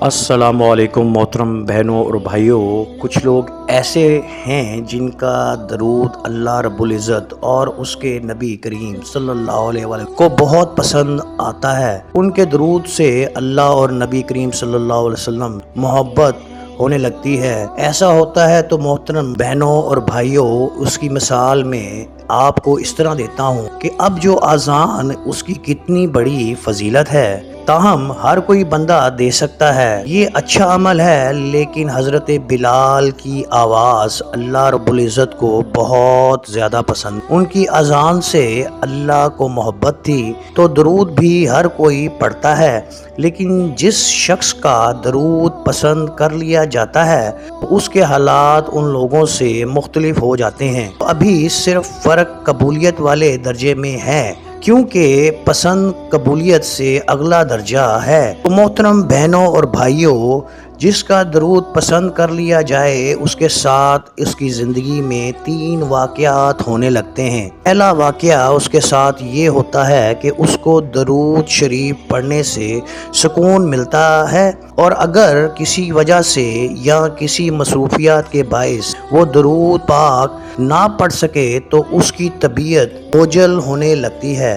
अस्सलाम वालेकुम मोहतरम बहनों और भाइयों। कुछ लोग ऐसे हैं जिनका दरूद अल्लाह रब्बुल इज़्ज़त और उसके नबी करीम सल्लल्लाहु अलैहि वसल्लम को बहुत पसंद आता है। उनके दरूद से अल्लाह और नबी करीम सल्लल्लाहु अलैहि वसल्लम मोहब्बत होने लगती है। ऐसा होता है तो मोहतरम बहनों और भाइयों, उसकी मिसाल में आपको इस तरह देता हूँ कि अब जो अज़ान उसकी कितनी बड़ी फजीलत है, ताहम हर कोई बंदा दे सकता है। ये अच्छा अमल है, लेकिन हज़रत बिलाल की आवाज़ अल्लाह रब्बुल इज़्ज़त को बहुत ज़्यादा पसंद। उनकी अज़ान से अल्लाह को मोहब्बत थी। तो दरूद भी हर कोई पढ़ता है, लेकिन जिस शख्स का दरूद पसंद कर लिया जाता है उसके हालात उन लोगों से मुख्तलिफ हो जाते हैं। अभी सिर्फ फ़र्क कबूलियत वाले दर्जे में है, क्योंकि पसंद कबूलियत से अगला दर्जा है। तो मोहतरम बहनों और भाइयों, जिसका दरूद पसंद कर लिया जाए उसके साथ उसकी ज़िंदगी में 3 वाक़यात होने लगते हैं। पहला वाक़या उसके साथ ये होता है कि उसको दरूद शरीफ पढ़ने से सुकून मिलता है, और अगर किसी वजह से या किसी मसरूफियात के बाइस वो दरूद पाक ना पढ़ सके तो उसकी तबीयत बोझल होने लगती है।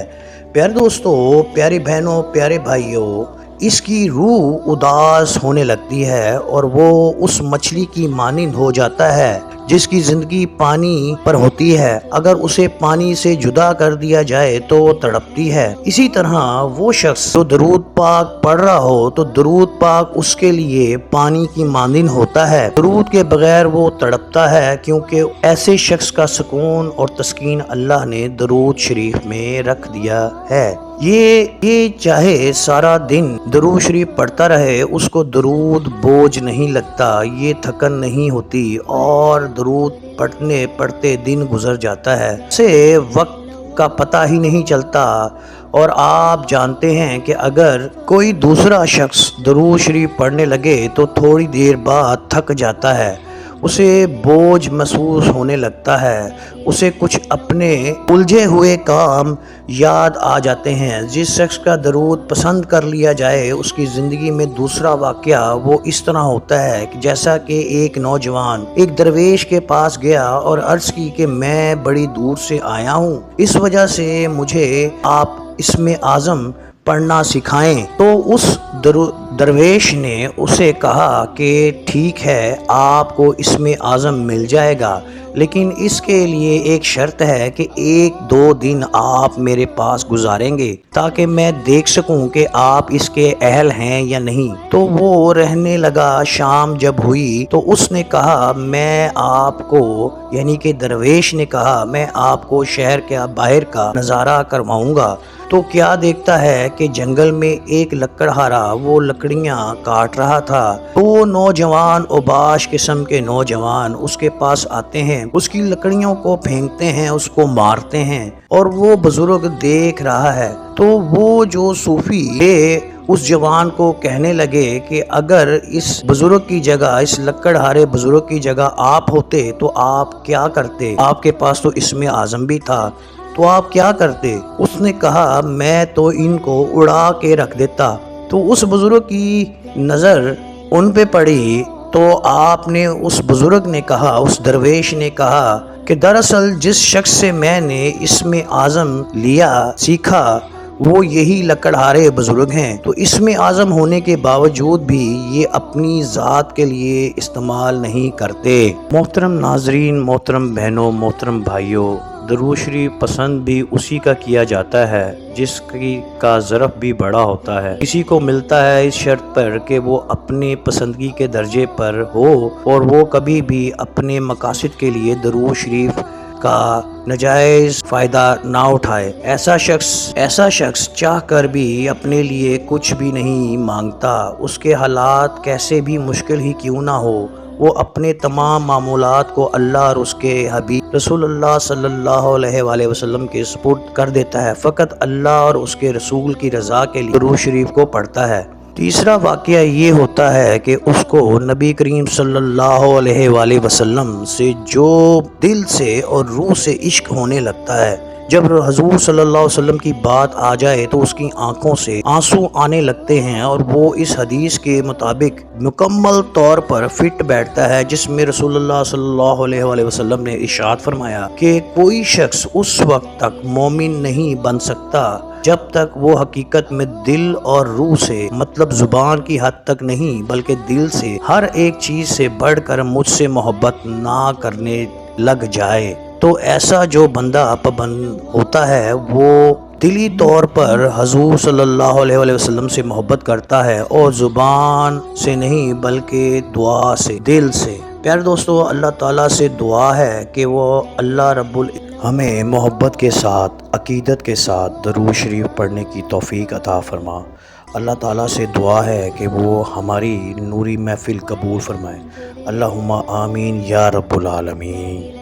प्यारे दोस्तों, प्यारी बहनों, प्यारे भाइयों, इसकी रूह उदास होने लगती है और वो उस मछली की मानिंद हो जाता है जिसकी ज़िंदगी पानी पर होती है। अगर उसे पानी से जुदा कर दिया जाए तो वो तड़पती है। इसी तरह वो शख्स जो दरूद पाक पढ़ रहा हो तो दरूद पाक उसके लिए पानी की मानिंद होता है। दरूद के बगैर वो तड़पता है, क्योंकि ऐसे शख्स का सुकून और तस्कीन अल्लाह ने दरूद शरीफ में रख दिया है। ये चाहे सारा दिन दरूद शरीफ पढ़ता रहे, उसको दरूद बोझ नहीं लगता, ये थकन नहीं होती और दरूद पढ़ने पढ़ते दिन गुजर जाता है। से वक्त का पता ही नहीं चलता। और आप जानते हैं कि अगर कोई दूसरा शख्स दरूद शरीफ पढ़ने लगे तो थोड़ी देर बाद थक जाता है, उसे बोझ महसूस होने लगता है, उसे कुछ अपने उलझे हुए काम याद आ जाते हैं। जिस शख्स का दरूद पसंद कर लिया जाए उसकी ज़िंदगी में दूसरा वाक़या वो इस तरह होता है कि जैसा कि एक नौजवान एक दरवेश के पास गया और अर्ज़ की कि मैं बड़ी दूर से आया हूँ, इस वजह से मुझे आप इसमें आज़म पढ़ना सिखाएं। तो उस दरवेश ने उसे कहा कि ठीक है, आपको इसमें आज़म मिल जाएगा, लेकिन इसके लिए एक शर्त है कि 1-2 दिन आप मेरे पास गुजारेंगे ताकि मैं देख सकूं कि आप इसके अहल हैं या नहीं। तो वो रहने लगा। शाम जब हुई तो उसने कहा, मैं आपको, यानी कि दरवेश ने कहा, मैं आपको शहर के बाहर का नज़ारा करवाऊंगा। तो क्या देखता है कि जंगल में एक लकड़हारा वो लकड़ियां काट रहा था। तो वो नौजवान, उबाश किस्म के नौजवान उसके पास आते हैं, उसकी लकड़ियों को फेंकते हैं, उसको मारते हैं, और वो बुजुर्ग देख रहा है। तो वो जो सूफी उस जवान को कहने लगे कि अगर इस बुजुर्ग की जगह, इस लकड़हारे बुजुर्ग की जगह आप होते तो आप क्या करते? आपके पास तो इसमें आज़म भी था, तो आप क्या करते? उसने कहा, मैं तो इनको उड़ा के रख देता। तो उस बुजुर्ग की नज़र उन पे पड़ी तो आपने, उस बुजुर्ग ने कहा, उस दरवेश ने कहा कि दरअसल जिस शख्स से मैंने इसमें आज़म लिया, सीखा, वो यही लकड़हारे बुजुर्ग हैं। तो इसमें आज़म होने के बावजूद भी ये अपनी ज़ात के लिए इस्तेमाल नहीं करते। मोहतरम नाजरीन, मोहतरम बहनों, मोहतरम भाइयों, दरूद शरीफ पसंद भी उसी का किया जाता है जिसकी का ज़रफ़ भी बड़ा होता है। किसी को मिलता है इस शर्त पर कि वो अपने पसंदगी के दर्जे पर हो और वो कभी भी अपने मकासद के लिए दरूद शरीफ का नाजायज़ फ़ायदा ना उठाए। ऐसा शख्स चाह कर भी अपने लिए कुछ भी नहीं मांगता। उसके हालात कैसे भी मुश्किल ही क्यों ना हो, वो अपने तमाम मामूलात को अल्लाह और उसके हबीब रसूलुल्लाह सल्लल्लाहु अलैहि वसल्लम के सुपुर्द कर देता है। फ़कत अल्लाह और उसके रसूल की रज़ा के लिए दरूद शरीफ को पढ़ता है। तीसरा वाक़या ये होता है कि उसको नबी करीम सल्लल्लाहु अलैहि वसल्लम से जो दिल से और रूह से इश्क होने लगता है। جب حضور صلی اللہ علیہ وسلم کی بات آ جائے تو اس کی آنکھوں سے آنسو آنے لگتے ہیں، اور وہ اس حدیث کے مطابق مکمل طور پر فٹ بیٹھتا ہے، جس میں رسول اللہ صلی اللہ علیہ وسلم نے ارشاد فرمایا کہ کوئی شخص اس وقت تک مومن نہیں بن سکتا جب تک وہ حقیقت میں دل اور روح سے، مطلب زبان کی حد تک نہیں بلکہ دل سے، ہر ایک چیز سے بڑھ کر مجھ سے محبت نہ کرنے لگ جائے۔ تو ایسا جو بندہ پابند ہوتا ہے وہ دلی طور پر حضور صلی اللہ علیہ وسلم سے محبت کرتا ہے، اور زبان سے نہیں بلکہ دعا سے، دل سے۔ پیارے دوستو، اللہ تعالیٰ سے دعا ہے کہ وہ اللہ رب ہمیں محبت کے ساتھ، عقیدت کے ساتھ درود شریف پڑھنے کی توفیق عطا فرما۔ اللہ تعالیٰ سے دعا ہے کہ وہ ہماری نوری محفل قبول فرمائے۔ اللہم آمین یا رب العالمین۔